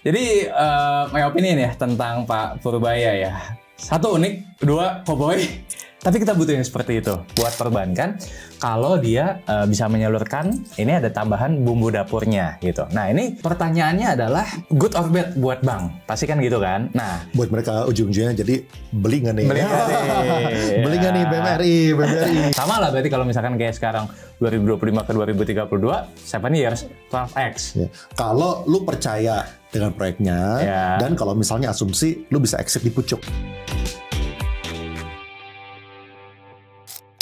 Jadi my opinion ya tentang Pak Purbaya ya. Satu unik, dua cowboy. Tapi kita butuh yang seperti itu buat perbankan. Kalau dia bisa menyalurkan, ini ada tambahan bumbu dapurnya gitu. Nah ini pertanyaannya adalah good or bad buat bank, pasti kan gitu kan. Nah buat mereka ujung-ujungnya jadi beli nggak nih? Beli nggak nih? Beli nggak nih BMRI? Sama lah berarti kalau misalkan kayak sekarang 2025 ke 2032, 7 years, 12x. Ya. Kalau lu percaya dengan proyeknya, dan kalau misalnya asumsi lu bisa exit di pucuk.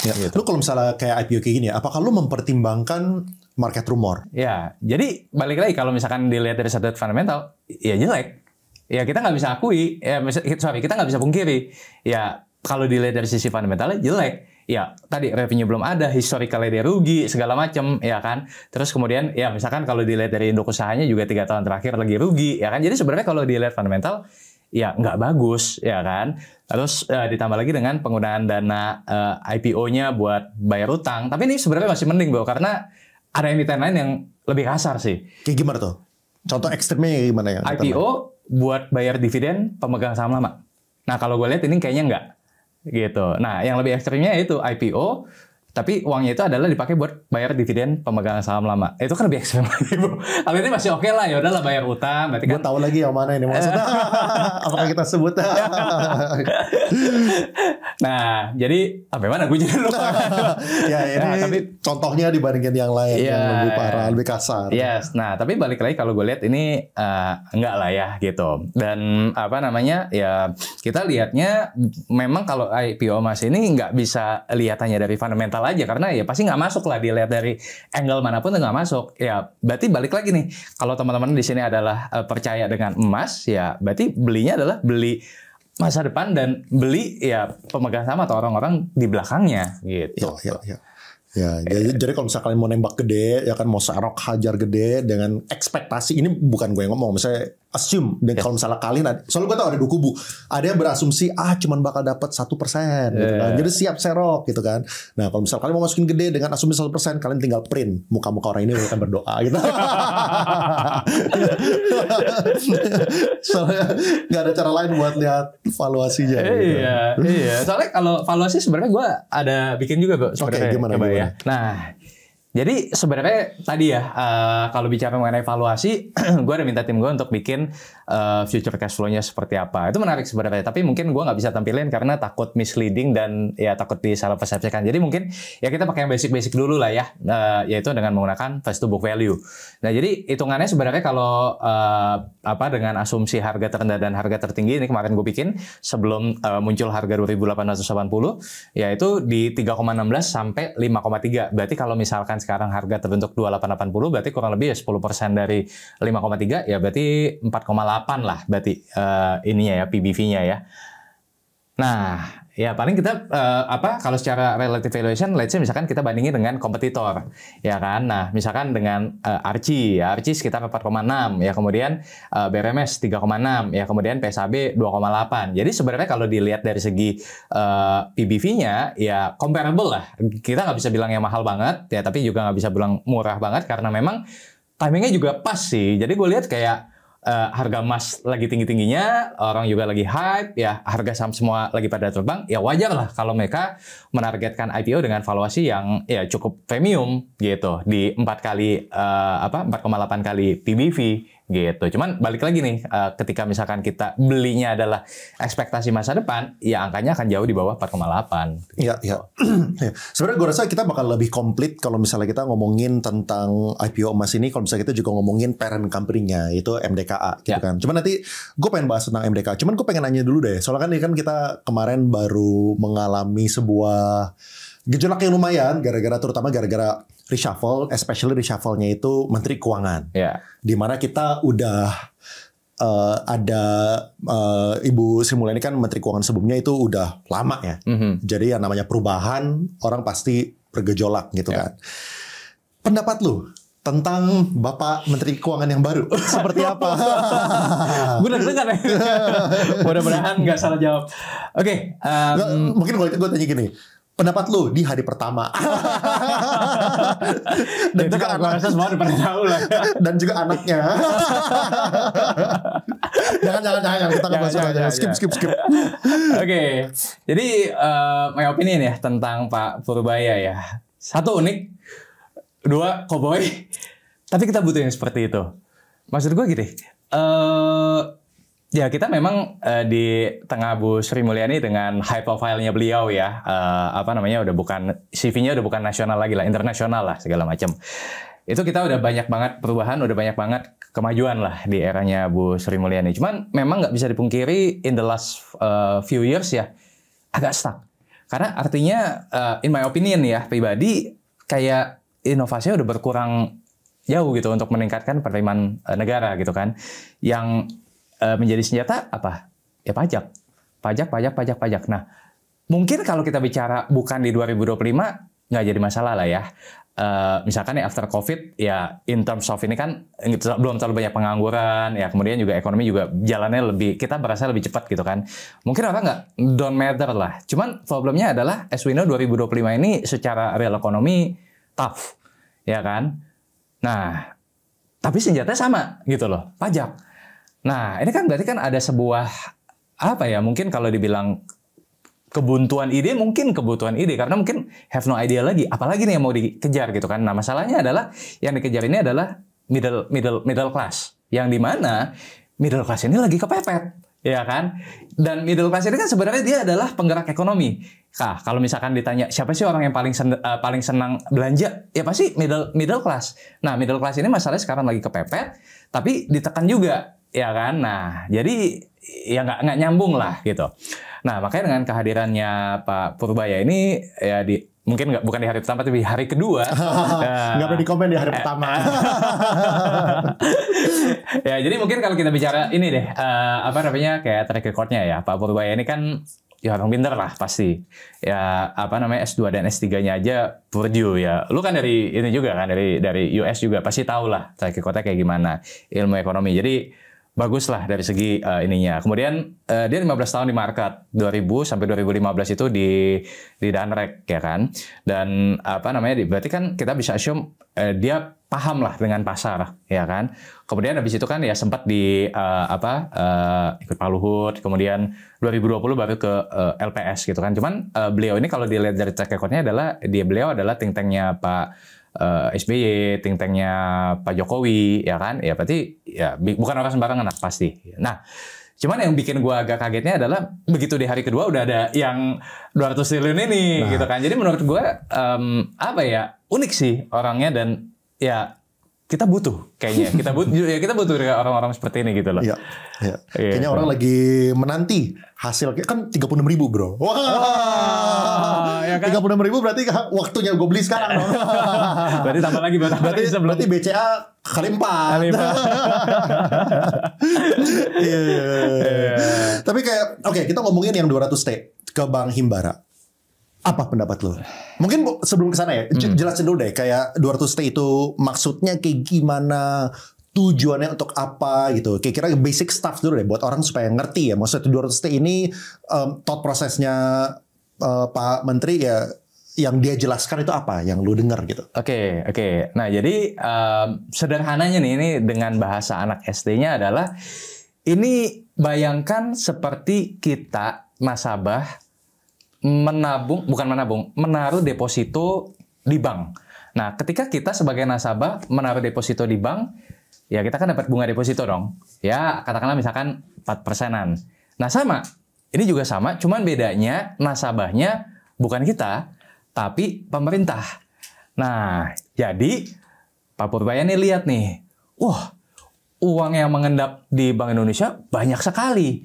Ya, gitu. Lu kalau misalnya kayak IPO kayak gini, apakah lu mempertimbangkan market rumor? Ya, jadi balik lagi kalau misalkan dilihat dari sudut fundamental, ya jelek. Ya kita nggak bisa akui, kita nggak bisa pungkiri. Ya kalau dilihat dari sisi fundamentalnya jelek. Ya tadi revenue belum ada, historicalnya dia rugi, segala macam, ya kan. Terus kemudian ya misalkan kalau dilihat dari induk usahanya juga 3 tahun terakhir lagi rugi, ya kan. Jadi sebenarnya kalau dilihat fundamental, ya nggak bagus, ya kan. Terus ditambah lagi dengan penggunaan dana IPO-nya buat bayar utang. Tapi ini sebenarnya masih mending, Bro, karena ada emiten lain yang lebih kasar sih. Kayak gimana tuh? Contoh ekstrimnya gimana ya? IPO buat bayar dividen pemegang saham lama. Nah, kalau gue lihat ini kayaknya enggak. Gitu. Nah, yang lebih ekstrimnya itu IPO, tapi uangnya itu adalah dipakai buat bayar dividen pemegang saham lama. Itu kan lebih ekstrim lagi, Bro. Kalau ini masih oke lah, ya udahlah bayar utang. Berarti kan. Gue tahu lagi yang mana ini maksudnya. Apakah kita sebut? Nah, jadi apa mana gue jadi lupa. Ya ini tapi contohnya dibandingin yang lain yang lebih parah, lebih kasar. Yes. Nah, tapi balik lagi kalau gue lihat ini enggak lah ya gitu. Dan apa namanya ya kita lihatnya memang kalau IPO Mas ini nggak bisa lihat hanya dari fundamental aja karena ya pasti nggak masuk lah dilihat dari angle manapun nggak masuk. Ya berarti balik lagi nih kalau teman-teman di sini adalah percaya dengan emas ya berarti belinya adalah beli masa depan dan beli ya pemegang saham atau orang-orang di belakangnya gitu. Ya, jadi kalau misalnya kalian mau nembak gede, ya kan mau serok hajar gede dengan ekspektasi, ini bukan gue yang ngomong, misalnya assume, dan kalau misalnya kalian, soalnya gue tau ada 2 kubu, ada yang berasumsi, cuman bakal dapat 1%, gitu kan, jadi siap serok, gitu kan. Nah, kalau misalnya kalian mau masukin gede dengan asumsi 1%, kalian tinggal print muka-muka orang ini, mereka berdoa, gitu. Soalnya nggak ada cara lain buat lihat valuasinya. Iya. Soalnya kalau valuasi sebenarnya gue ada bikin juga kok. Oke, gimana? Nah, jadi sebenarnya tadi ya kalau bicara mengenai valuasi, gue ada minta tim gue untuk bikin future cash flow-nya seperti apa. Itu menarik sebenarnya, tapi mungkin gue nggak bisa tampilin karena takut misleading dan ya takut disalah persepsikan. Jadi mungkin ya kita pakai yang basic-basic dulu lah ya, yaitu dengan menggunakan price to book value. Nah, jadi hitungannya sebenarnya kalau dengan asumsi harga terendah dan harga tertinggi ini kemarin gue bikin sebelum muncul harga 2.880, yaitu di 3,16 sampai 5,3. Berarti kalau misalkan sekarang harga terbentuk 2880 berarti kurang lebih ya 10% dari 5,3 ya berarti 4,8 lah berarti ininya ya PBV-nya ya. Nah, ya paling kita kalau secara relative valuation let's say misalkan kita bandingin dengan kompetitor ya kan. Nah, misalkan dengan Archie sekitar 4,6 ya, kemudian BRMS 3,6 ya, kemudian PSAB 2,8. Jadi sebenarnya kalau dilihat dari segi PBV-nya ya comparable lah. Kita nggak bisa bilang yang mahal banget ya, tapi juga nggak bisa bilang murah banget karena memang timingnya juga pas sih. Jadi gue lihat kayak harga emas lagi tinggi-tingginya, orang juga lagi hype, ya harga saham semua lagi pada terbang, ya wajar lah kalau mereka menargetkan IPO dengan valuasi yang ya cukup premium gitu di 4,8 kali PBV gitu. Cuman balik lagi nih, ketika misalkan kita belinya adalah ekspektasi masa depan, ya angkanya akan jauh di bawah 4,8. Iya. Sebenarnya gue rasa kita bakal lebih komplit kalau misalnya kita ngomongin tentang IPO emas ini, kalau misalnya kita juga ngomongin parent company-nya, itu MDKA gitu kan. Cuman nanti gue pengen bahas tentang MDKA. Cuman gue pengen nanya dulu deh, soalnya kan kita kemarin baru mengalami sebuah gejolak yang lumayan, terutama gara-gara reshuffle, especially reshuffle-nya itu Menteri Keuangan. Di mana kita udah ada Ibu Sri Mulyani kan Menteri Keuangan sebelumnya itu udah lama ya. Jadi yang namanya perubahan orang pasti bergejolak gitu kan. Pendapat lu tentang Bapak Menteri Keuangan yang baru seperti apa? Gue dengar ya. Mudah-mudahan nggak salah jawab. Oke. Mungkin kalau itu gue tanya gini. Pendapat lu di hari pertama. Dan juga aku rasa semua udah pada tahu lah. Dan juga anaknya. jangan kita nggak bahas aja. Skip. Oke, jadi my opinion ya tentang Pak Purbaya ya. Satu, unik, dua, cowboy, tapi kita butuh yang seperti itu. Maksud gue gini, ya kita memang di tengah Bu Sri Mulyani dengan high profile-nya beliau ya, udah bukan CV-nya udah bukan nasional lagi lah, internasional lah segala macam. Itu kita udah banyak banget perubahan, udah banyak banget kemajuan lah di eranya Bu Sri Mulyani. Cuman memang nggak bisa dipungkiri in the last few years ya agak stuck. Karena artinya in my opinion ya pribadi kayak inovasinya udah berkurang jauh gitu untuk meningkatkan penerimaan negara gitu kan. Yang menjadi senjata apa? Ya pajak. Pajak. Nah, mungkin kalau kita bicara bukan di 2025 nggak jadi masalah lah ya. Misalkan ya after COVID ya in terms of ini kan belum terlalu banyak pengangguran ya, kemudian juga ekonomi juga jalannya lebih, kita berasa lebih cepat gitu kan. Mungkin orang nggak don't matter lah. Cuman problemnya adalah as we know 2025 ini secara real ekonomi tough ya kan. Nah, tapi senjatanya sama gitu loh, pajak. Nah, ini kan berarti kan ada sebuah apa ya, mungkin kalau dibilang kebuntuan ide, mungkin kebutuhan ide karena mungkin have no idea lagi apalagi nih yang mau dikejar gitu kan. Nah, masalahnya adalah yang dikejar ini adalah middle class, yang dimana middle class ini lagi kepepet ya kan. Dan middle class ini kan sebenarnya dia adalah penggerak ekonomi. Nah, kalau misalkan ditanya siapa sih orang yang paling senang belanja, ya pasti middle class. Nah, middle class ini masalahnya sekarang lagi kepepet tapi ditekan juga ya kan. Nah, jadi ya nggak nyambung lah gitu. Nah, makanya dengan kehadirannya Pak Purbaya ini ya mungkin bukan di hari pertama tapi di hari kedua. Nggak pernah di komen di hari pertama. Ya, jadi mungkin kalau kita bicara ini deh, kayak track record-nya ya, Pak Purbaya ini kan ya orang pinter lah pasti. Ya S2 dan S3-nya aja Purdue ya. Lu kan dari ini juga kan, dari US juga pasti tahu lah track record-nya kayak gimana ilmu ekonomi. Jadi bagus lah dari segi ininya. Kemudian dia 15 tahun di market, 2000 sampai 2015 itu di Danrek ya kan. Dan berarti kan kita bisa assume dia paham lah dengan pasar ya kan. Kemudian habis itu kan ya sempat ikut Pak Luhut, kemudian 2020 baru ke LPS gitu kan. Cuman beliau ini kalau dilihat dari track record-nya beliau adalah think tank-nya Pak SBY, think tanknya Pak Jokowi, ya kan? Ya berarti ya bukan orang sembarangan lah pasti. Nah, cuman yang bikin gua agak kagetnya adalah begitu di hari kedua udah ada yang 200 triliun ini, gitu kan? Jadi menurut gua unik sih orangnya dan ya kita butuh kayaknya kita butuh orang-orang seperti ini gitu loh. Iya. Kayaknya orang lagi menanti hasil kan 36.000 bro. Wah, ya kan? 36.000 berarti waktunya gue beli sekarang dong. Berarti tambah lagi berarti BCA kali 4. Tapi kayak oke, kita ngomongin yang 200T ke Bank Himbara. Apa pendapat lo? Mungkin sebelum ke sana ya, jelasin dulu deh kayak 200T itu maksudnya kayak gimana, tujuannya untuk apa gitu. Kayak kira basic stuff dulu deh buat orang supaya ngerti ya. Maksudnya 200T ini thought prosesnya Pak Menteri ya yang dia jelaskan itu apa yang lu dengar gitu. Oke. Nah, jadi sederhananya nih ini dengan bahasa anak SD-nya adalah ini bayangkan seperti kita nasabah menaruh deposito di bank. Nah, ketika kita sebagai nasabah menaruh deposito di bank, ya kita kan dapat bunga deposito dong. Ya, katakanlah misalkan 4%-an. Nah, sama. Ini juga sama, cuman bedanya nasabahnya bukan kita, tapi pemerintah. Nah, jadi Pak Purbaya nih lihat nih, wah, uang yang mengendap di Bank Indonesia banyak sekali.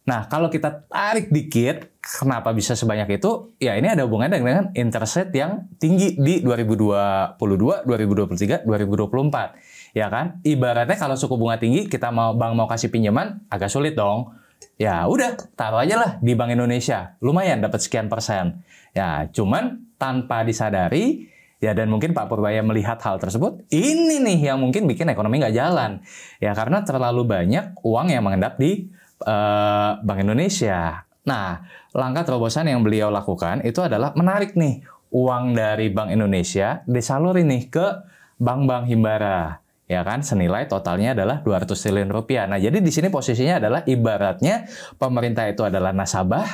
Nah, kalau kita tarik dikit, kenapa bisa sebanyak itu? Ya, ini ada hubungannya dengan interest rate yang tinggi di 2022, 2023, 2024. Ya kan? Ibaratnya kalau suku bunga tinggi, bank mau kasih pinjaman, agak sulit dong. Ya udah, taruh aja lah di Bank Indonesia. Lumayan dapat sekian persen. Ya, cuman tanpa disadari, ya dan mungkin Pak Purbaya melihat hal tersebut, ini nih yang mungkin bikin ekonomi nggak jalan. Ya, karena terlalu banyak uang yang mengendap di Bank Indonesia. Nah, langkah terobosan yang beliau lakukan itu adalah menarik nih uang dari Bank Indonesia disalurin nih ke bank-bank himbara. ya kan, senilai totalnya adalah 200 triliun rupiah. Nah, jadi di sini posisinya adalah ibaratnya pemerintah itu adalah nasabah,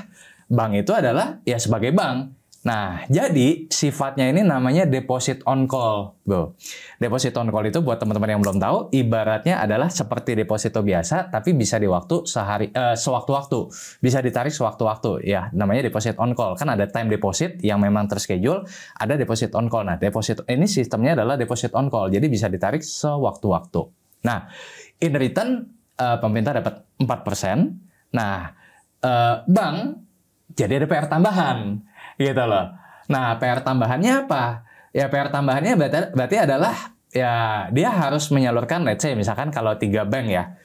bank itu adalah ya sebagai bank. Nah, jadi sifatnya ini namanya deposit on call, bro. Deposit on call itu buat teman-teman yang belum tahu, ibaratnya adalah seperti deposito biasa, tapi bisa di waktu sewaktu-waktu, bisa ditarik sewaktu-waktu. Ya, namanya deposit on call. Kan ada time deposit yang memang terschedule, ada deposit on call. Nah, deposit ini sistemnya adalah deposit on call, jadi bisa ditarik sewaktu-waktu. Nah, in return pemerintah dapat 4%. Nah, bank jadi ada PR tambahan. Gitu loh. Nah, PR tambahannya apa? Ya, PR tambahannya berarti adalah ya dia harus menyalurkan, let's say misalkan kalau 3 bank ya,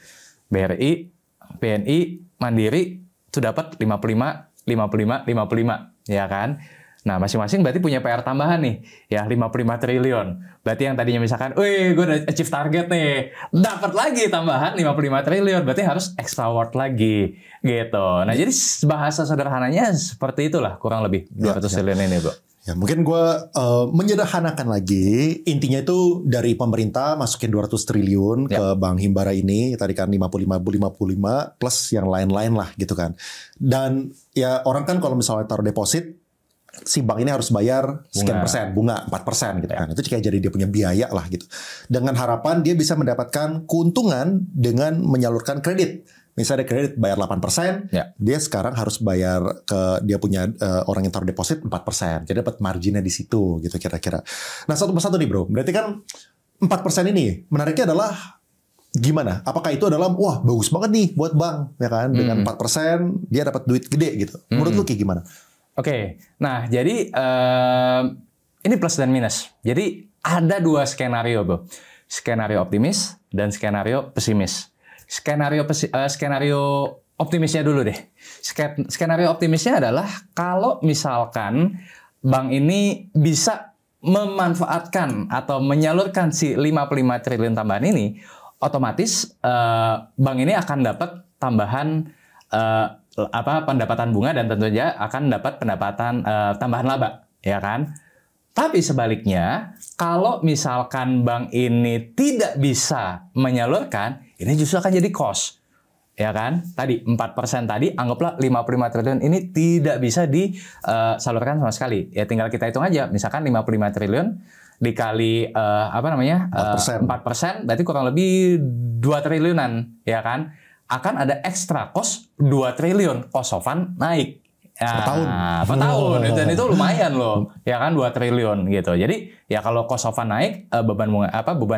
BRI, BNI, Mandiri itu dapat 55, 55, 55, ya kan? Nah, masing-masing berarti punya PR tambahan nih, ya 55 triliun. Berarti yang tadinya misalkan, wih gue udah achieve target nih, dapat lagi tambahan 55 triliun, berarti harus extra award lagi, gitu. Nah, jadi bahasa sederhananya seperti itulah kurang lebih 200 triliun ini, Bro. Ya, mungkin gue menyederhanakan lagi, intinya itu dari pemerintah masukin 200 triliun ke Bank Himbara ini, tadi kan 55 plus yang lain-lain lah gitu kan. Dan ya orang kan kalau misalnya taruh deposit, si bank ini harus bayar sekian persen, bunga 4% gitu kan. Itu kayak jadi dia punya biaya lah gitu. Dengan harapan dia bisa mendapatkan keuntungan dengan menyalurkan kredit. Misalnya kredit bayar 8%, dia sekarang harus bayar ke dia punya orang yang taruh deposit 4%. Jadi dapat marginnya di situ gitu kira-kira. Nah, satu persatu nih bro, berarti kan 4% ini menariknya adalah gimana? Apakah itu adalah wah bagus banget nih buat bank ya kan? Dengan 4% dia dapat duit gede gitu. Menurut lu kayak gimana? Oke, nah jadi ini plus dan minus. Jadi ada 2 skenario, bro. Skenario optimis dan skenario pesimis. Skenario optimisnya dulu deh. Skenario optimisnya adalah kalau misalkan bank ini bisa memanfaatkan atau menyalurkan si 55 triliun tambahan ini, otomatis bank ini akan dapat tambahan pendapatan bunga dan tentu saja akan dapat pendapatan tambahan laba, ya kan? Tapi sebaliknya, kalau misalkan bank ini tidak bisa menyalurkan, ini justru akan jadi cost, ya kan? Tadi 4% tadi, anggaplah 55 triliun ini tidak bisa disalurkan sama sekali. Ya tinggal kita hitung aja, misalkan 55 triliun dikali 4%, berarti kurang lebih 2 triliunan, ya kan? Akan ada extra cost 2 triliun, cost of fund naik. Ya, per tahun. Dan itu lumayan loh, ya kan 2 triliun gitu. Jadi ya kalau cost of fund naik, beban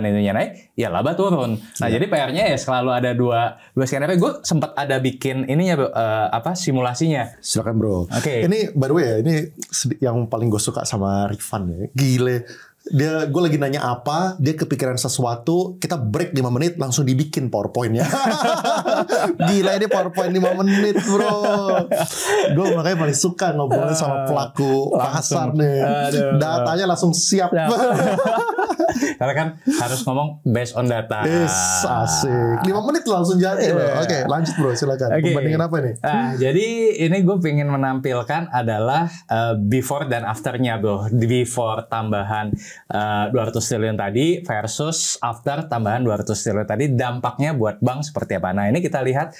ininya naik, ya laba turun. Nah, jadi PR-nya ya selalu ada dua skenario. Gue sempat ada bikin ininya simulasinya. Silakan bro. Oke. Ini by the way ya, ini yang paling gue suka sama Rifan ya. Gile. Gue lagi nanya apa, dia kepikiran sesuatu, kita break 5 menit langsung dibikin PowerPoint-nya. Gila ini PowerPoint 5 menit bro. Gue makanya paling suka ngobrol sama pelaku pasar nih. Datanya langsung siap. Karena kan harus ngomong based on data. Asik. 5 menit langsung jadi. Oke, lanjut bro, silakan. Perbandingan apa nih? Jadi ini gue pengen menampilkan adalah before dan afternya bro. Before tambahan 200 triliun tadi versus after tambahan 200 triliun tadi, dampaknya buat bank seperti apa. Nah, ini kita lihat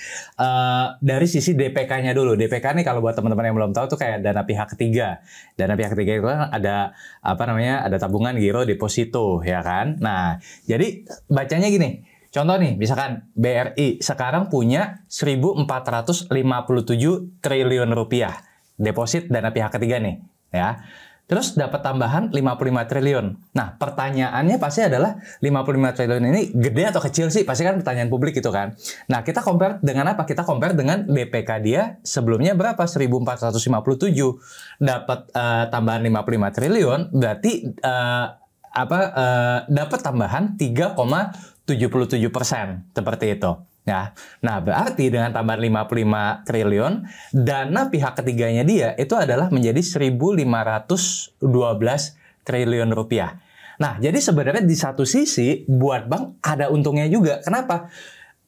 dari sisi DPK-nya dulu. DPK nih kalau buat teman-teman yang belum tahu tuh kayak dana pihak ketiga. Dana pihak ketiga itu kan ada ada tabungan, giro, deposito, ya kan. Nah, jadi bacanya gini. Contoh nih, misalkan BRI sekarang punya 1.457 triliun rupiah deposit dana pihak ketiga nih, ya. Terus dapat tambahan 55 triliun. Nah, pertanyaannya pasti adalah 55 triliun ini gede atau kecil sih? Pasti kan pertanyaan publik gitu kan. Nah, kita compare dengan apa? Kita compare dengan DPK dia sebelumnya berapa? 1.457. Dapat tambahan 55 triliun, berarti dapat tambahan 3,77%. Seperti itu. Ya, nah berarti dengan tambahan 55 triliun, dana pihak ketiganya dia itu adalah menjadi 1.512 triliun rupiah. Nah, jadi sebenarnya di satu sisi buat bank ada untungnya juga. Kenapa?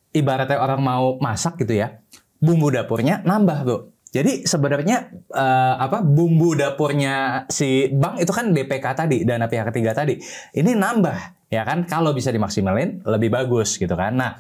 Ibaratnya orang mau masak gitu ya, bumbu dapurnya nambah bro. Jadi sebenarnya bumbu dapurnya si bank itu kan DPK tadi, dana pihak ketiga tadi. Ini nambah. Ya kan, kalau bisa dimaksimalin lebih bagus gitu kan. Nah,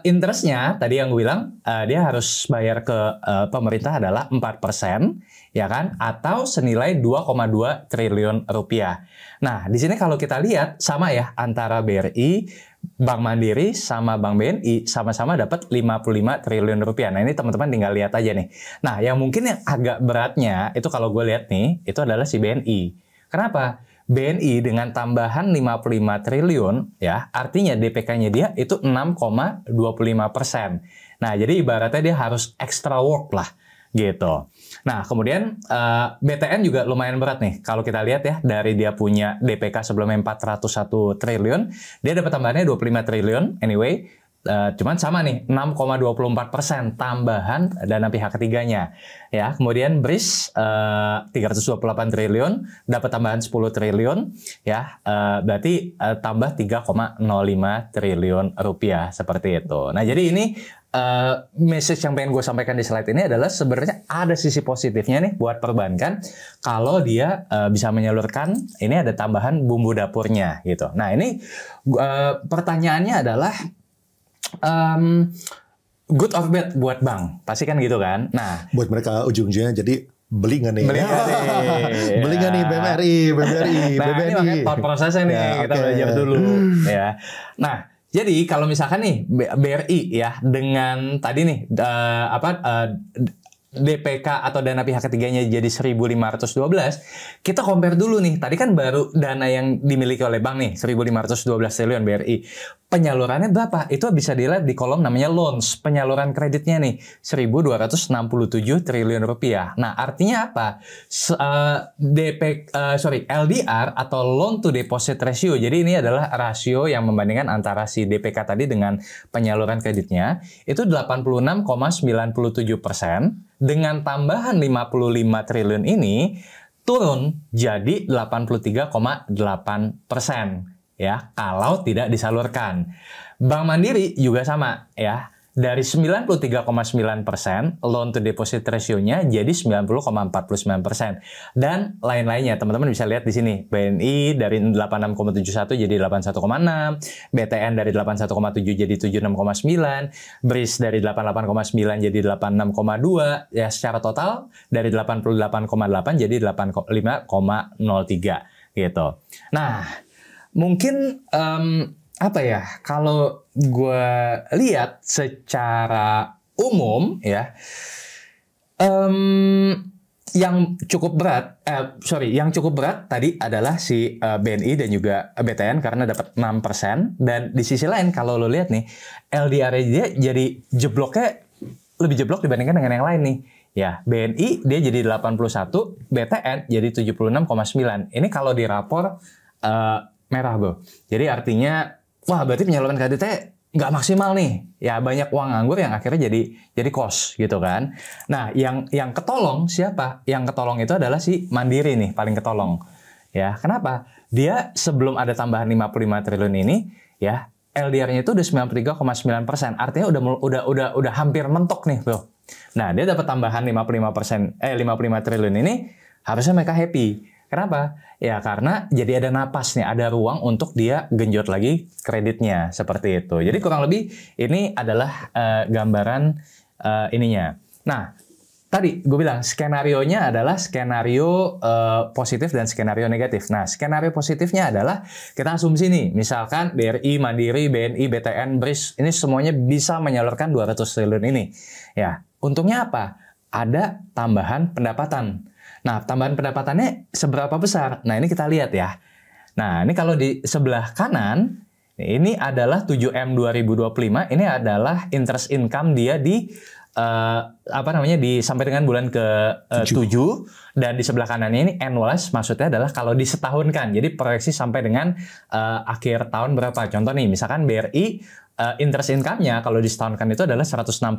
interestnya tadi yang gue bilang dia harus bayar ke pemerintah adalah 4%, ya kan, atau senilai 2,2 triliun rupiah. Nah, di sini kalau kita lihat sama ya antara BRI, Bank Mandiri sama Bank BNI sama-sama dapat 55 triliun rupiah. Nah, ini teman-teman tinggal lihat aja nih. Nah, yang mungkin yang agak beratnya itu kalau gue lihat nih, itu adalah si BNI. Kenapa? BNI dengan tambahan 55 triliun, ya, artinya DPK-nya dia itu 6,25%. Nah, jadi ibaratnya dia harus extra work lah, gitu. Nah, kemudian BTN juga lumayan berat nih. Kalau kita lihat ya, dari dia punya DPK sebelumnya 401 triliun, dia dapat tambahannya 25 triliun, anyway. Cuman sama nih 6,24% tambahan dana pihak ketiganya ya. Kemudian BRIS 328 triliun dapat tambahan 10 triliun ya, berarti tambah 3,05 triliun rupiah seperti itu. Nah, jadi ini message yang pengen gue sampaikan di slide ini adalah sebenarnya ada sisi positifnya nih buat perbankan kalau dia bisa menyalurkan, ini ada tambahan bumbu dapurnya gitu. Nah, ini pertanyaannya adalah good or bad buat bank, pasti kan gitu kan. Nah, buat mereka ujung-ujungnya jadi beli nggak nih? Beli nggak nih? Beli nggak nih BMRI, Nah, BBNI? ini makanya thought prosesnya nih, Ya, kita oke. belajar dulu ya. Nah, jadi kalau misalkan nih BRI ya dengan tadi nih DPK atau dana pihak ketiganya jadi 1.512, kita compare dulu nih. Tadi kan baru dana yang dimiliki oleh bank nih, 1.512 triliun BRI. Penyalurannya berapa? Itu bisa dilihat di kolom namanya loans. Penyaluran kreditnya nih, 1.267 triliun rupiah. Nah, artinya apa? LDR atau loan to deposit ratio. Jadi ini adalah rasio yang membandingkan antara si DPK tadi dengan penyaluran kreditnya. Itu 86,97%. Dengan tambahan 55 triliun ini turun jadi 83,8% ya kalau tidak disalurkan. Bank Mandiri juga sama ya. Dari 93,9% loan to deposit ratio-nya jadi 90,49%. Dan lain-lainnya, teman-teman bisa lihat di sini. BNI dari 86,71 jadi 81,6, BTN dari 81,7 jadi 76,9, BRIS dari 88,9 jadi 86,2, ya secara total dari 88,8 jadi 85,03 gitu. Nah, mungkin apa ya, kalau gue lihat secara umum ya, yang cukup berat tadi adalah si BNI dan juga BTN karena dapat 6%. Dan di sisi lain kalau lo lihat nih, LDR dia jadi lebih jeblok dibandingkan dengan yang lain nih. Ya, BNI dia jadi 81, BTN jadi 76,9. Ini kalau di rapor merah, bro. Jadi artinya wah, berarti penyaluran kreditnya nggak maksimal nih. Ya, banyak uang nganggur yang akhirnya jadi cost gitu kan. Nah, yang ketolong siapa? Yang ketolong itu adalah si Mandiri nih, paling ketolong. Ya, kenapa? Dia sebelum ada tambahan 55 triliun ini, ya, LDR-nya itu udah 93,9%. Artinya udah hampir mentok nih, bro. Nah, dia dapat tambahan 55 triliun ini, harusnya mereka happy. Kenapa? Ya karena jadi ada napas nih, ada ruang untuk dia genjot lagi kreditnya seperti itu. Jadi kurang lebih ini adalah gambaran ininya. Nah, tadi gue bilang skenarionya adalah skenario positif dan skenario negatif. Nah, skenario positifnya adalah kita asumsi nih, misalkan BRI, Mandiri, BNI, BTN, BRIS ini semuanya bisa menyalurkan 200 triliun ini. Ya, untungnya apa? Ada tambahan pendapatan. Nah, tambahan pendapatannya seberapa besar? Nah, ini kita lihat ya. Nah, ini kalau di sebelah kanan, ini adalah 7M 2025. Ini adalah interest income dia di sampai dengan bulan ke-7. Dan di sebelah kanannya ini annualized, maksudnya adalah kalau disetahunkan. Jadi proyeksi sampai dengan akhir tahun berapa? Contoh nih, misalkan BRI interest income-nya kalau disetahunkan itu adalah 164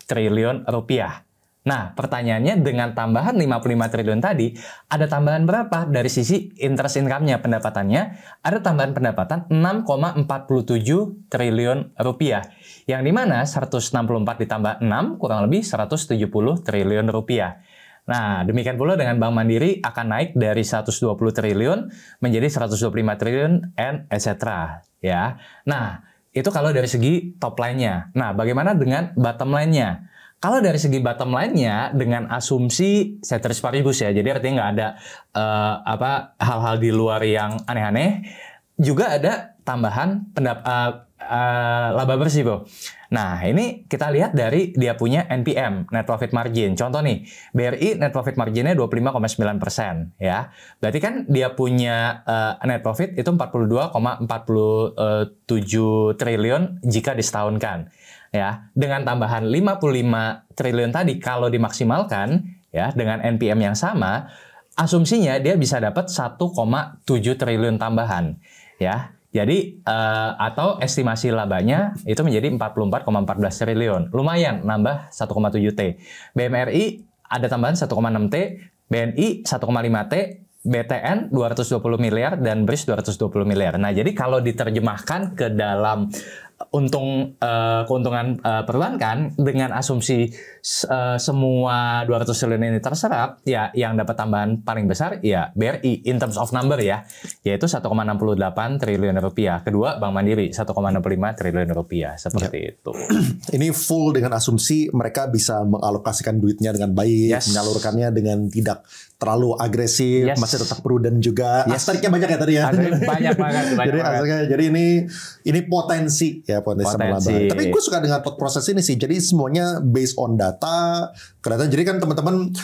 triliun rupiah. Nah, pertanyaannya dengan tambahan 55 triliun tadi, ada tambahan berapa dari sisi interest income-nya, pendapatannya? Ada tambahan pendapatan 6,47 triliun rupiah. Yang dimana 164 ditambah 6 kurang lebih 170 triliun rupiah. Nah, demikian pula dengan Bank Mandiri akan naik dari 120 triliun menjadi 125 triliun and etc. Ya. Nah, itu kalau dari segi top line-nya. Nah, bagaimana dengan bottom line-nya? Kalau dari segi bottom line-nya dengan asumsi ceteris paribus ya. Jadi artinya nggak ada hal-hal di luar yang aneh-aneh. Juga ada tambahan laba bersih, Bro. Nah, ini kita lihat dari dia punya NPM, Net Profit Margin. Contoh nih, BRI Net Profit Marginnya 25,9%. Ya. Berarti kan dia punya net profit itu 42,47 triliun jika disetahunkan. Ya, dengan tambahan 55 triliun tadi kalau dimaksimalkan ya dengan NPM yang sama, asumsinya dia bisa dapat 1,7 triliun tambahan. Ya. Jadi atau estimasi labanya itu menjadi 44,14 triliun. Lumayan nambah 1,7 T. BMRI ada tambahan 1,6 T, BNI 1,5 T, BTN 220 miliar dan BRIS 220 miliar. Nah, jadi kalau diterjemahkan ke dalam keuntungan perbankan dengan asumsi semua 200 triliun ini terserap, ya yang dapat tambahan paling besar ya BRI in terms of number ya, yaitu 1,68 triliun rupiah. Kedua Bank Mandiri 1,65 triliun rupiah seperti itu. Ini full dengan asumsi mereka bisa mengalokasikan duitnya dengan baik, menyalurkannya dengan tidak terlalu agresif, masih tetap prudent juga. Asteriknya banyak ya tadi ya. Banyak banget. Jadi ini potensi ya, potensi laba. Tapi gue suka dengan thought process ini sih. Jadi semuanya based on data. Kelihatan jadi kan teman-teman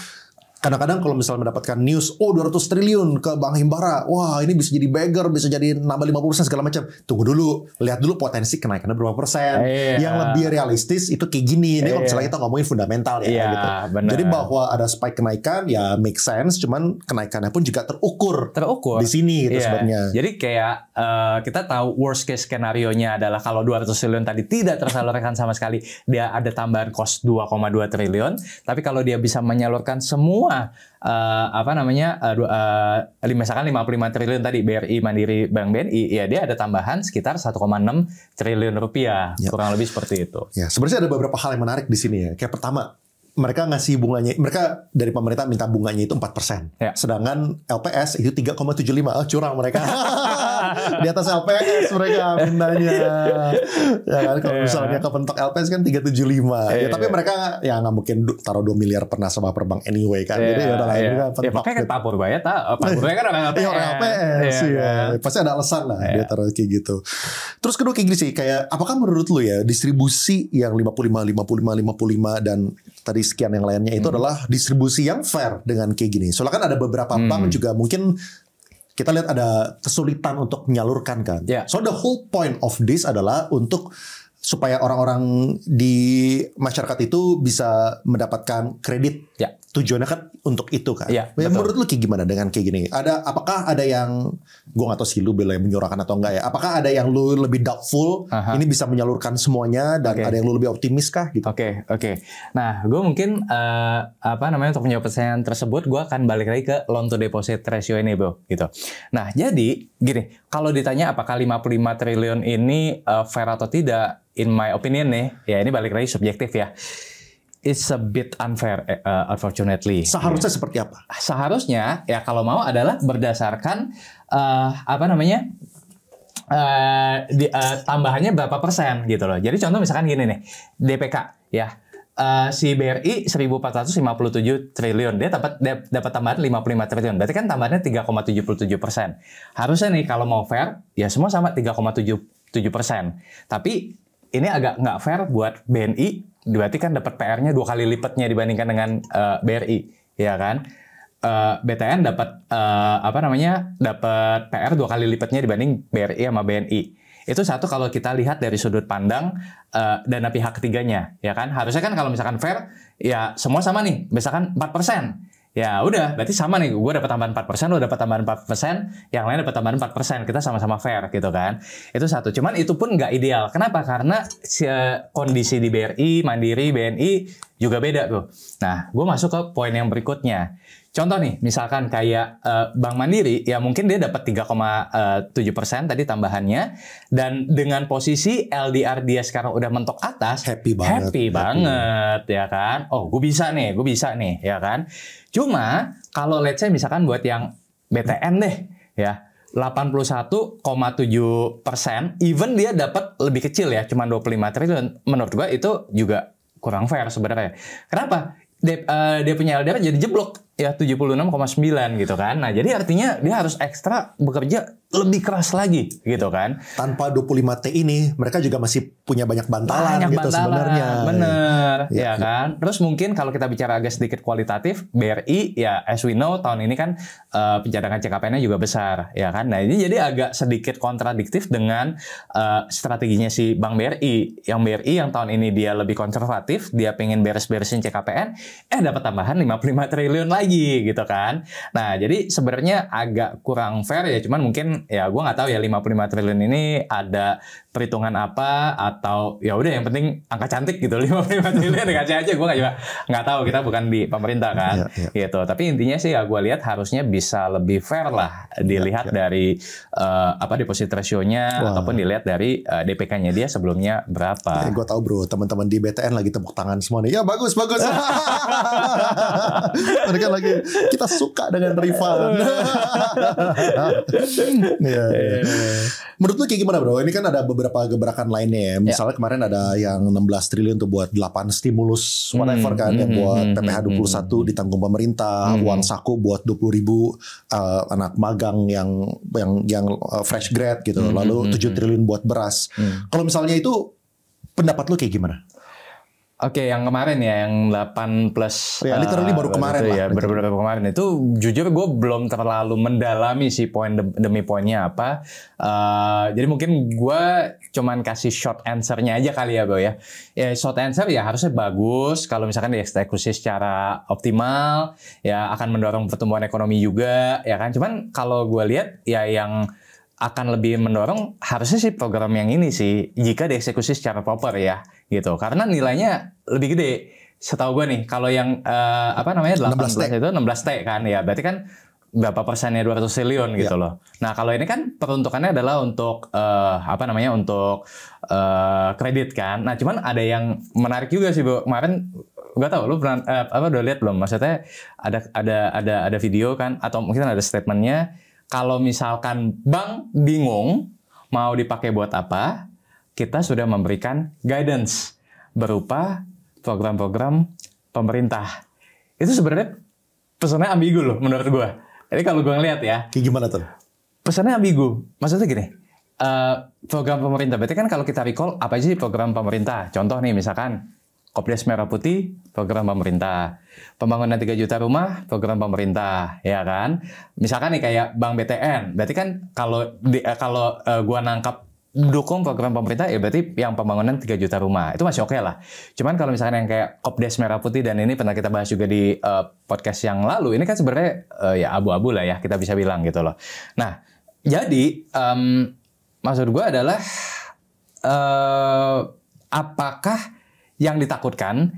kadang-kadang kalau misalnya mendapatkan news, 200 triliun ke Bank Himbara. Wah, ini bisa jadi beggar, bisa jadi nambah 50% segala macam. Tunggu dulu, lihat dulu potensi kenaikannya berapa persen. Yang lebih realistis itu kayak gini. Ini kalau misalnya kita ngomongin fundamental ya gitu. Bener. Jadi bahwa ada spike kenaikan ya make sense, cuman kenaikannya pun juga terukur di sini gitu sebenarnya. Jadi kayak kita tahu worst case skenario-nya adalah kalau 200 triliun tadi tidak tersalurkan sama sekali, dia ada tambahan cost 2,2 triliun. Tapi kalau dia bisa menyalurkan semua misalkan 55 triliun tadi BRI, Mandiri, Bank BNI, ya dia ada tambahan sekitar 1,6 triliun rupiah, kurang lebih seperti itu. Ya, sebenarnya ada beberapa hal yang menarik di sini ya. Kayak pertama, mereka ngasih bunganya, mereka dari pemerintah minta bunganya itu 4%. Sedangkan LPS itu 3,75. Curang mereka. Di atas LPS mereka mintanya. Ya kan, kalau misalnya kepentok LPS kan 375. Ya, tapi mereka ya nggak mungkin taruh 2 miliar per nasabah per bank anyway kan. Jadi udah lah ini kan pentok. Makanya kan Pak Purbaya kan orang LPS. Orang LPS pasti ada alasan lah dia taruh kayak gitu. Terus kedua kayak gini sih, kayak apakah menurut lu ya distribusi yang 55 dan tadi sekian yang lainnya itu adalah distribusi yang fair dengan kayak gini. Soalnya kan ada beberapa bank juga mungkin kita lihat ada kesulitan untuk menyalurkan kan. So the whole point of this adalah untuk supaya orang-orang di masyarakat itu bisa mendapatkan kredit. Tujuannya kan untuk itu kan. Menurut lu kayak gimana dengan kayak gini? Apakah ada yang gue nggak tahu sih lu bela yang menyuarakan atau enggak ya? Apakah ada yang lu lebih doubtful ini bisa menyalurkan semuanya dan ada yang lu lebih optimis kah gitu? Oke. Nah, gue mungkin untuk menjawab pertanyaan tersebut, gue akan balik lagi ke loan to deposit ratio ini, Bro, gitu. Nah, jadi gini, kalau ditanya apakah 55 triliun ini fair atau tidak, in my opinion nih, ya ini balik lagi subjektif ya. It's a bit unfair, unfortunately. Seharusnya seperti apa? Seharusnya ya kalau mau adalah berdasarkan tambahannya berapa persen gitu loh. Jadi contoh misalkan gini nih, DPK ya. Si BRI 1.457 triliun, dia dapat tambahan 55 triliun. Berarti kan tambahannya 3,77%. Harusnya nih kalau mau fair, ya semua sama 3,77%. Tapi ini agak nggak fair buat BNI. Berarti kan dapat PR-nya 2 kali lipatnya dibandingkan dengan BRI, ya kan? BTN dapat dapat PR 2 kali lipatnya dibanding BRI sama BNI. Itu satu kalau kita lihat dari sudut pandang dana pihak ketiganya, ya kan? Harusnya kan kalau misalkan fair, ya semua sama nih, misalkan 4%. Ya udah, berarti sama nih, gue dapat tambahan 4%, lo dapat tambahan 4%, yang lain dapat tambahan 4%, kita sama-sama fair gitu kan. Itu satu, cuman itu pun nggak ideal. Kenapa? Karena kondisi di BRI, Mandiri, BNI juga beda tuh. Nah, gue masuk ke poin yang berikutnya. contoh nih, misalkan kayak Bank Mandiri, ya mungkin dia dapat 3,7% tadi tambahannya, dan dengan posisi LDR dia sekarang udah mentok atas, happy banget, ya kan? Oh, gue bisa nih, ya kan? Cuma kalau let's say misalkan buat yang BTN deh, ya 81,7%, even dia dapat lebih kecil ya, cuma 25 triliun. Menurut gua itu juga kurang fair sebenarnya. Kenapa? Dia punya LDR jadi jeblok ya 76,9 gitu kan. Nah, jadi artinya dia harus ekstra bekerja lebih keras lagi gitu kan. Tanpa 25T ini mereka juga masih punya banyak bantalan gitu sebenarnya. Bener ya kan. Terus mungkin kalau kita bicara agak sedikit kualitatif, BRI ya as we know tahun ini kan pencadangan CKPN-nya juga besar ya kan. Nah, ini jadi agak sedikit kontradiktif dengan strateginya si Bank BRI. Yang BRI yang tahun ini dia lebih konservatif, dia pengen beres-beresin CKPN, dapat tambahan 55 triliun lagi gitu kan. Nah, jadi sebenarnya agak kurang fair ya, cuman mungkin ya gue nggak tahu ya 55 triliun ini ada perhitungan apa atau ya udah yang penting angka cantik gitu 55 triliun dikasih aja. Gue nggak tahu, kita bukan di pemerintah kan gitu. Tapi intinya sih ya gue lihat harusnya bisa lebih fair lah dilihat dari deposit ratio-nya ataupun dilihat dari DPK-nya dia sebelumnya berapa. Gue tahu bro, teman-teman di BTN lagi tepuk tangan semua nih. Ya bagus. Mereka lagi, kita suka dengan Rifan. Menurut lu kayak gimana bro? Ini kan ada beberapa gebrakan lainnya ya. Misalnya kemarin ada yang 16 triliun tuh buat 8 stimulus whatever kan, yang buat PPh 21 ditanggung pemerintah, uang saku buat 20.000 anak magang yang fresh grad gitu. Lalu 7 triliun buat beras. Kalau misalnya itu pendapat lu kayak gimana? Oke, yang kemarin ya, yang 8 plus. Ya, literally baru kemarin lah. Ya, baru kemarin. Itu jujur gue belum terlalu mendalami sih poin demi poinnya apa. Jadi mungkin gue cuman kasih short answer-nya aja kali ya, Bro ya. Ya, short answer ya harusnya bagus. Kalau misalkan dieksekusi secara optimal, ya akan mendorong pertumbuhan ekonomi juga, ya kan. Cuman kalau gue lihat ya yang akan lebih mendorong harusnya sih program yang ini sih jika dieksekusi secara proper ya gitu, karena nilainya lebih gede setahu gue nih. Kalau yang 18 itu 16T kan ya, berarti kan berapa persennya 200 triliun gitu loh. Nah, kalau ini kan peruntukannya adalah untuk untuk kredit kan. Nah, cuman ada yang menarik juga sih Bu. Kemarin gak tau lu pernah udah lihat belum, maksudnya ada video kan atau mungkin ada statementnya. Kalau misalkan bank bingung mau dipakai buat apa, kita sudah memberikan guidance berupa program-program pemerintah. Itu sebenarnya pesannya ambigu loh menurut gue. Jadi kalau gue ngeliat ya. Kayak gimana tuh? Pesannya ambigu. Maksudnya gini, program pemerintah. Berarti kan kalau kita recall apa aja sih program pemerintah? Contoh nih misalkan, Kopdes Merah Putih, program pemerintah. Pembangunan 3 juta rumah, program pemerintah, ya kan? Misalkan nih kayak Bank BTN, berarti kan kalau gua nangkap dukung program pemerintah, ya berarti yang pembangunan 3 juta rumah. Itu masih oke lah. Cuman kalau misalkan yang kayak Kopdes Merah Putih, dan ini pernah kita bahas juga di podcast yang lalu, ini kan sebenarnya ya abu-abu lah ya, kita bisa bilang gitu loh. Nah, jadi maksud gua adalah apakah yang ditakutkan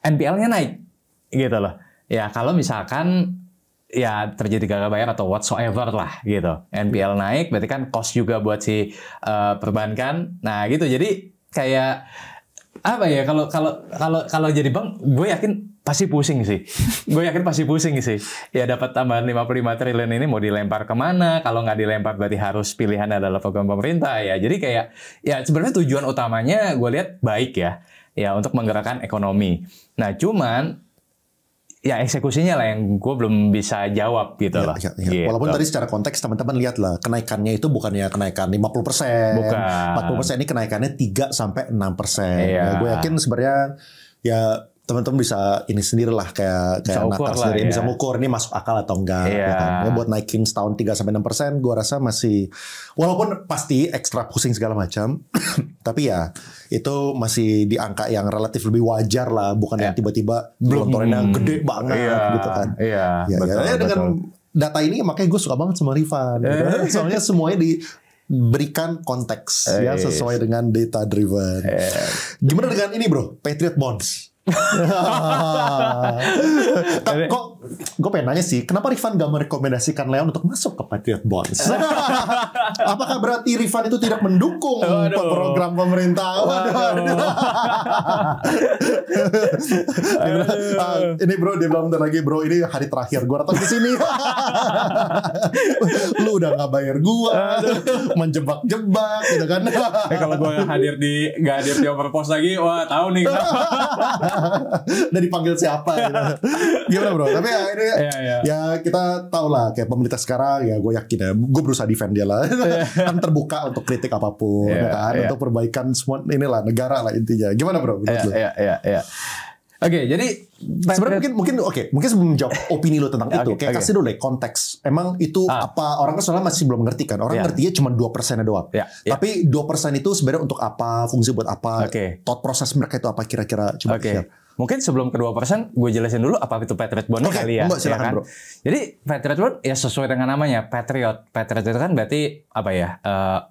NPL-nya naik gitu loh. Ya kalau misalkan ya terjadi gagal bayar atau whatsoever lah gitu. NPL naik berarti kan cost juga buat si perbankan. Nah gitu. Jadi kayak apa ya, kalau jadi bank gue yakin pasti pusing sih. Gue yakin pasti pusing sih. Ya dapat tambahan 55 triliun ini mau dilempar kemana? Kalau nggak dilempar berarti harus pilihan adalah program pemerintah ya. Jadi kayak ya sebenarnya tujuan utamanya gue lihat baik ya. Ya untuk menggerakkan ekonomi. Nah cuman ya eksekusinya lah yang gue belum bisa jawab gitu loh. Ya. Gitu. Walaupun tadi secara konteks teman-teman lihat lah, kenaikannya itu bukannya kenaikan 50%. Bukan. 40% ini kenaikannya 3-6%. Iya. Ya, gue yakin sebenarnya ya teman-teman bisa ini sendiri lah kayak Natar sendiri bisa ngukur ini masuk akal atau enggak. Iya. Ya kan? Ya, buat naikin setahun 3-6%, gue rasa masih, walaupun pasti ekstra pusing segala macam, tapi ya itu masih di angka yang relatif lebih wajar lah, bukan yang tiba-tiba gelontorannya gede banget gitu kan. Iya. Ya, dengan data ini makanya gue suka banget sama Rifan. Gitu. Soalnya semuanya diberikan konteks ya sesuai dengan data driven. Gimana dengan ini bro, Patriot Bonds? Kok gue pengen nanya sih, kenapa Rifan gak merekomendasikan Leon untuk masuk ke Patriot Bonds? Apakah berarti Rifan itu tidak mendukung program pemerintah? Ini bro, dia bilang bentar lagi bro, ini hari terakhir gue datang ke sini. Lu udah gak bayar gue, menjebak-jebak gitu kan. Kalau gue gak hadir di Overpost lagi, wah tahu nih kenapa. Dan dipanggil siapa gitu. Gimana bro? Tapi ya ini ya kita tahu lah kayak pemerintah sekarang ya, gue yakin ya, gue berusaha defend dia lah. Kan terbuka untuk kritik apapun kan, untuk perbaikan semua inilah negara lah intinya. Gimana bro? Oke, jadi sebenarnya mungkin sebelum menjawab opini lo tentang itu, kayak kasih dulu deh konteks. Emang itu apa, orang kan soalnya masih belum ngerti kan. Orang ngertinya cuma 2% doang. Tapi 2% itu sebenarnya untuk apa, fungsi buat apa, thought proses mereka itu apa kira-kira, coba share. Mungkin sebelum ke 2%, gue jelasin dulu apa itu Patriot Bond kali ya. Silakan, kan? Bro. Jadi Patriot Bond ya sesuai dengan namanya, Patriot. Patriot itu kan berarti apa ya?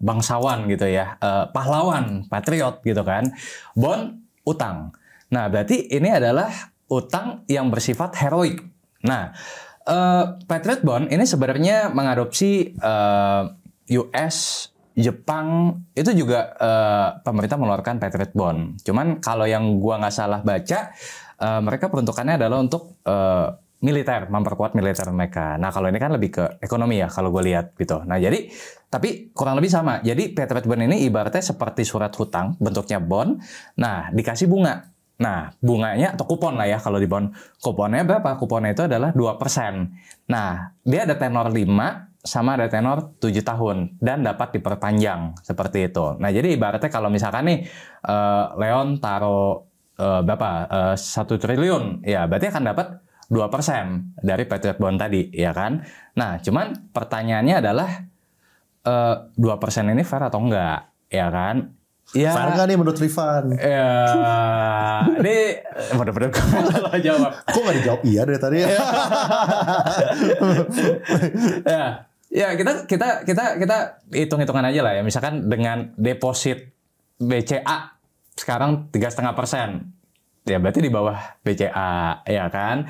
Bangsawan gitu ya, pahlawan, patriot gitu kan. Bond, utang. Nah, berarti ini adalah utang yang bersifat heroik. Nah, Patriot Bond ini sebenarnya mengadopsi US, Jepang, itu juga pemerintah mengeluarkan Patriot Bond. Cuman kalau yang gua nggak salah baca, mereka peruntukannya adalah untuk militer, memperkuat militer mereka. Nah, kalau ini kan lebih ke ekonomi ya, kalau gue lihat gitu. Nah, jadi, tapi kurang lebih sama. Jadi, Patriot Bond ini ibaratnya seperti surat hutang, bentuknya bond. Nah, dikasih bunga. Nah, bunganya atau kupon lah ya kalau di bond. Kuponnya berapa? Kuponnya itu adalah 2%. Nah, dia ada tenor 5 sama ada tenor 7 tahun dan dapat diperpanjang seperti itu. Nah, jadi ibaratnya kalau misalkan nih Leon taruh berapa? 1 triliun, ya berarti akan dapat 2% dari Patriot Bond tadi, ya kan? Nah, cuman pertanyaannya adalah 2% ini fair atau enggak, ya kan? Ya, fair nggak nih menurut Rifan? Ya, ini bener-bener kalau jawab. Kok nggak dijawab iya dari tadi? Ya, kita hitung-hitungan aja lah ya. Misalkan dengan deposit BCA sekarang 3,5%, ya berarti di bawah BCA, ya kan?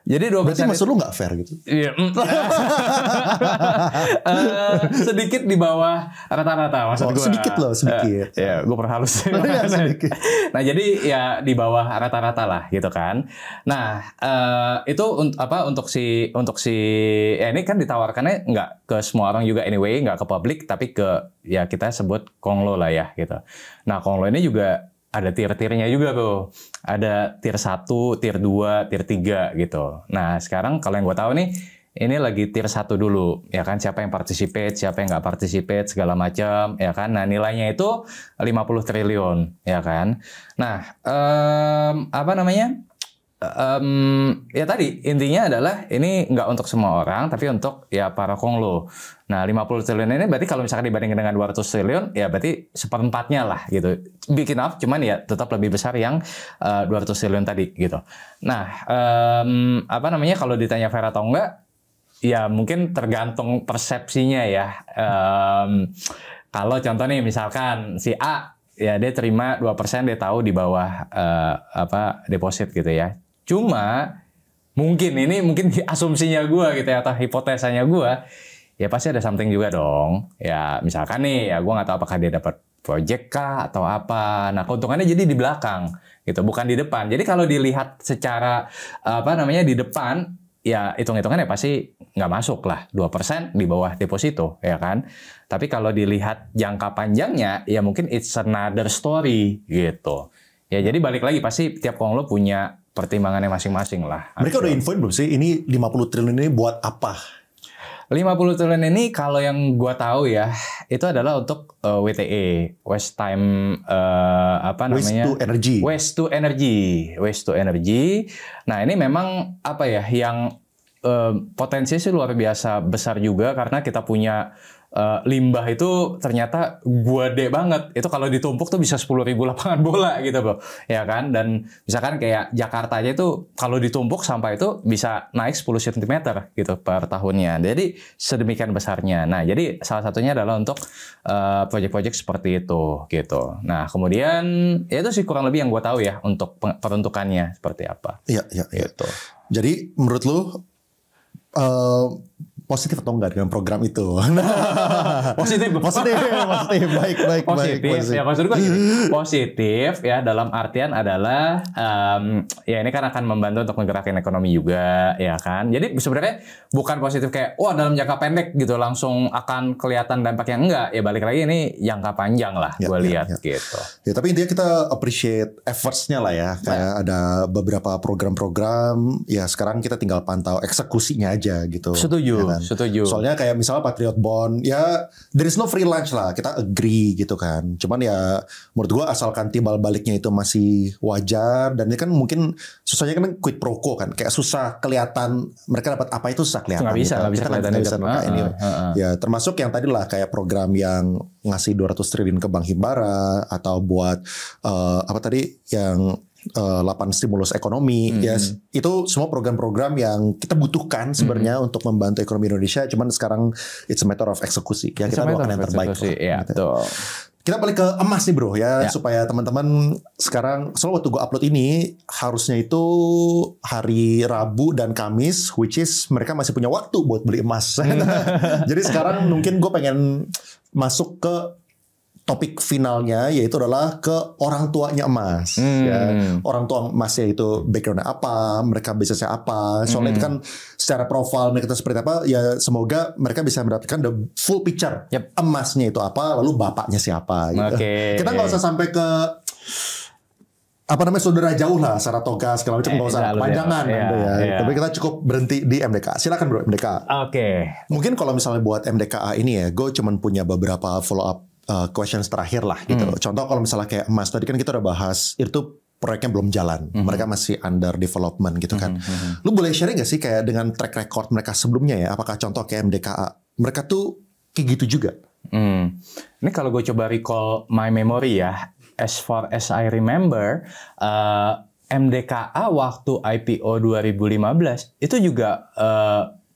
Jadi 2%. Berarti maksud lu nggak fair gitu? Iya. Sedikit di bawah rata-rata maksud gue. Sedikit loh, sedikit. Ya, gue perhalus. Nah, jadi ya di bawah rata-rata lah gitu kan. Nah, itu untuk si ya ini kan ditawarkannya nggak ke semua orang juga anyway, nggak ke publik, tapi ke ya kita sebut Konglo lah ya gitu. Nah, Konglo ini juga ada tier-tiernya juga tuh. Ada tier 1, tier 2, tier 3 gitu. Nah, sekarang kalau yang gue tahu nih, ini lagi tier 1 dulu. Ya kan, siapa yang participate, siapa yang nggak participate, segala macam. Ya kan, nah nilainya itu 50 triliun. Ya kan. Nah, apa namanya? Ya tadi, intinya adalah ini nggak untuk semua orang, tapi untuk ya para Konglo. Nah, 50 triliun ini berarti kalau misalkan dibandingkan dengan 200 triliun, ya berarti seperempatnya lah gitu. Big enough, cuman ya tetap lebih besar yang 200 triliun tadi gitu. Nah, apa namanya, kalau ditanya fair atau enggak, ya mungkin tergantung persepsinya ya. Kalau contoh nih, misalkan si A, ya dia terima 2%, dia tahu di bawah deposit gitu ya. Cuma mungkin asumsinya gue gitu ya, atau hipotesanya gue, ya pasti ada something juga dong. Ya misalkan nih, ya gue nggak tahu apakah dia dapat project kah atau apa. Nah, keuntungannya jadi di belakang gitu, bukan di depan. Jadi kalau dilihat secara di depan, ya hitung-hitungannya pasti nggak masuk lah, 2% di bawah deposito, ya kan. Tapi kalau dilihat jangka panjangnya, ya mungkin it's another story gitu. Ya jadi balik lagi, pasti tiap Konglo punya pertimbangannya masing-masing lah. Mereka udah infoin belum sih ini 50 triliun ini buat apa? 50 triliun ini kalau yang gua tahu ya, itu adalah untuk WTE, waste time waste to energy. Nah, ini memang yang potensinya sih luar biasa besar juga, karena kita punya limbah itu ternyata gede banget. Itu kalau ditumpuk tuh bisa 10.000 lapangan bola gitu bro, ya kan. Dan misalkan kayak Jakarta aja itu kalau ditumpuk sampah itu bisa naik 10 cm gitu per tahunnya. Jadi sedemikian besarnya. Nah, jadi salah satunya adalah untuk proyek-proyek seperti itu gitu. Nah, kemudian ya itu sih kurang lebih yang gue tahu ya untuk peruntukannya seperti apa. Iya. Gitu. Jadi menurut lu positif atau enggak dengan program itu? Positif. Baik. Positif. Ya maksud gue gini, positif ya dalam artian adalah ya ini kan akan membantu untuk menggerakkan ekonomi juga, ya kan. Jadi sebenarnya bukan positif kayak wah dalam jangka pendek gitu langsung akan kelihatan dampaknya, enggak. Ya balik lagi ini jangka panjang lah gue lihat gitu. Ya tapi intinya kita appreciate efforts-nya lah ya. Kayak ada beberapa program-program ya sekarang kita tinggal pantau eksekusinya aja gitu. Setuju. Ya kan? Setuju. Soalnya kayak misalnya Patriot Bond, ya there is no free lunch lah, kita agree gitu kan. Cuman ya menurut gua asalkan timbal baliknya itu masih wajar, dan ini kan mungkin susahnya kan quid pro quo kan, kayak susah kelihatan mereka dapat apa itu susah kelihatan. Nggak bisa kelihatan bisa ya termasuk yang tadi lah kayak program yang ngasih 200 triliun ke Bank Himbara atau buat apa tadi yang 8 stimulus ekonomi, yes, itu semua program-program yang kita butuhkan sebenarnya untuk membantu ekonomi Indonesia. Cuman sekarang it's a matter of eksekusi. Ya kita doakan yang terbaik. Ya, gitu. Kita balik ke emas nih bro ya, supaya teman-teman sekarang, soal waktu gue upload ini harusnya itu hari Rabu dan Kamis, which is mereka masih punya waktu buat beli emas. Jadi sekarang mungkin gue pengen masuk ke topik finalnya, yaitu adalah ke orang tuanya emas. Ya. Orang tua emasnya itu backgroundnya apa, mereka bisnisnya apa. Soalnya itu kan secara profil mereka seperti apa, ya semoga mereka bisa mendapatkan the full picture. Emasnya itu apa, lalu bapaknya siapa. Gitu. Kita nggak usah sampai ke apa namanya saudara jauh lah, Saratoga segala macam, nggak usah kepanjangan. Tapi kita cukup berhenti di MDK. Silakan bro, MDK. Mungkin kalau misalnya buat MDKA ini ya, gue cuman punya beberapa follow up questions terakhir lah gitu. Contoh kalau misalnya kayak emas tadi kan kita udah bahas itu proyeknya belum jalan, mereka masih under development gitu kan. Lu boleh sharing gak sih kayak dengan track record mereka sebelumnya ya? Apakah contoh kayak MDKA mereka tuh kayak gitu juga? Ini kalau gue coba recall my memory ya, as far as I remember, MDKA waktu IPO 2015 itu juga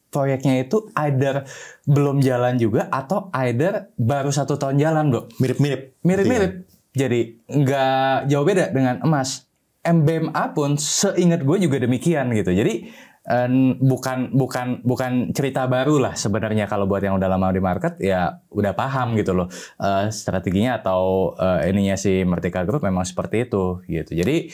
proyeknya itu either belum jalan juga atau either baru 1 tahun jalan bro. Mirip-mirip. Jadi nggak jauh beda dengan emas. MBMA pun seingat gue juga demikian gitu. Jadi bukan cerita baru lah sebenarnya kalau buat yang udah lama di market ya udah paham gitu loh strateginya atau ininya si Merdeka Group memang seperti itu gitu. Jadi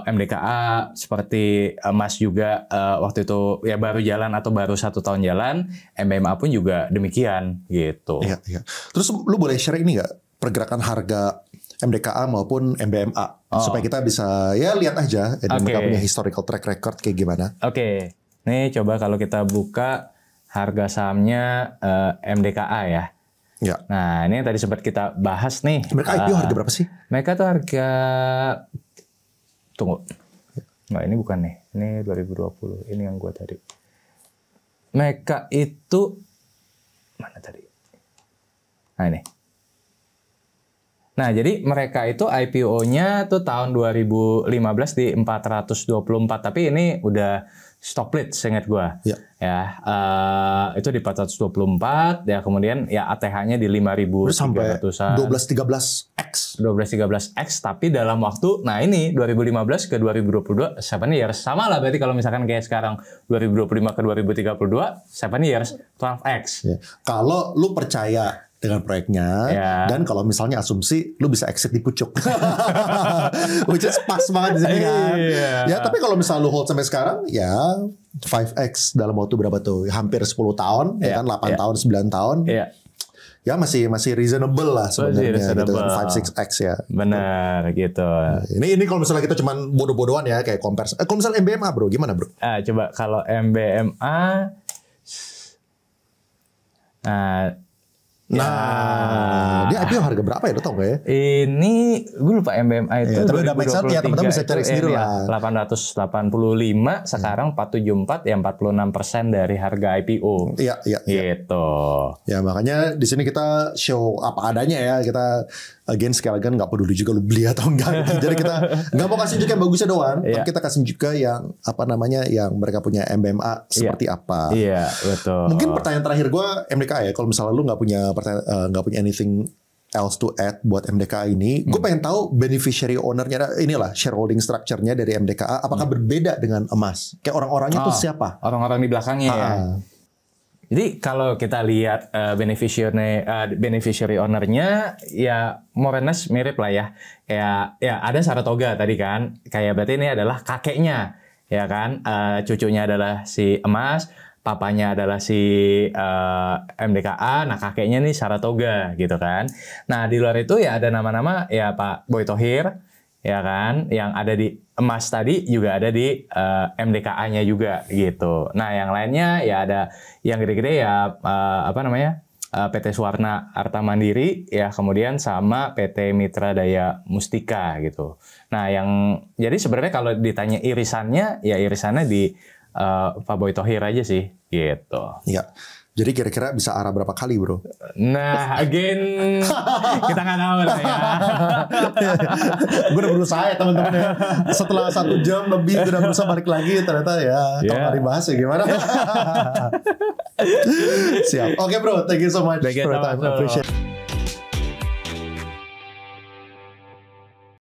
MDKA seperti emas juga waktu itu ya baru jalan atau baru 1 tahun jalan, MBMA pun juga demikian gitu. Iya. Terus lu boleh share ini nggak pergerakan harga MDKA maupun MBMA supaya kita bisa ya lihat aja mereka punya historical track record kayak gimana? Nih coba kalau kita buka harga sahamnya MDKA ya. Nah ini yang tadi sempat kita bahas nih. Mereka IPO harga berapa sih? Mereka tuh harga tunggu. Nggak, ini bukan nih. Ini 2020. Ini yang gua tadi. Mereka itu mana tadi? Nah ini. Nah, jadi mereka itu IPO-nya tuh tahun 2015 di 424, tapi ini udah stoplit seingat gua. Itu di 424 ya, kemudian ya ATH-nya di 5.300-an. 12-13x tapi dalam waktu nah ini 2015 ke 2022 7 years sama lah berarti kalau misalkan kayak sekarang 2025 ke 2032 7 years 12x. Kalau lu percaya dengan proyeknya dan kalau misalnya asumsi lu bisa exit di pucuk. Which is pas banget di sini kan. Ya tapi kalau misalnya lu hold sampai sekarang ya 5x dalam waktu berapa tuh? Hampir 10 tahun ya kan 8 tahun 9 tahun. Ya masih reasonable lah sebenarnya gitu kan 5-6x ya. Benar gitu. Ini kalau misalnya kita cuman bodoh-bodohan ya kayak compare. Kalau misalnya MBMA bro gimana bro? Coba kalau MBMA dia IPO harga berapa ya? Lo tau gak ya? Ini gue lupa MBMA itu. Tapi udah make sense ya teman-teman bisa cari sendiri lah. 885 sekarang 474 ya 46% dari harga IPO. Iya. Gitu. Ya makanya di sini kita show apa adanya ya. Kita again sekali lagi nggak peduli juga lu beli atau enggak. Jadi kita nggak mau kasih juga yang bagusnya doang. Tapi kita kasih juga yang apa namanya yang mereka punya MBMA seperti apa. Iya betul. Mungkin pertanyaan terakhir gue MDK ya. Kalau misalnya lu nggak punya anything else to add buat MDKA ini. Gue pengen tahu beneficiary ownernya, inilah shareholding structure-nya dari MDKA. Apakah berbeda dengan emas? Kayak orang-orangnya tuh siapa? Orang-orang di belakangnya ya. Jadi kalau kita lihat beneficiary ownernya ya more or less mirip lah ya. Ya ada Saratoga tadi kan. Kayak berarti ini adalah kakeknya ya kan. Cucunya adalah si emas, papanya adalah si MDKA, nah kakeknya nih Saratoga gitu kan. Nah di luar itu ya ada nama-nama ya Pak Boy Thohir ya kan, yang ada di emas tadi juga ada di MDKA-nya juga gitu. Nah yang lainnya ya ada yang gede-gede ya PT Suwarna Arta Mandiri ya, kemudian sama PT Mitra Daya Mustika gitu. Nah yang jadi sebenarnya kalau ditanya irisannya ya irisannya di Pak Boy Thohir aja sih gitu. Iya. Jadi kira-kira bisa arah berapa kali, bro? Nah, again kita nggak tahu lah ya. Gue udah berusaha ya teman-teman ya. Setelah 1 jam lebih gue udah berusaha balik lagi, ternyata ya kalau dibahas ya gimana? Siap. Oke bro, thank you so much for your time. Appreciate it.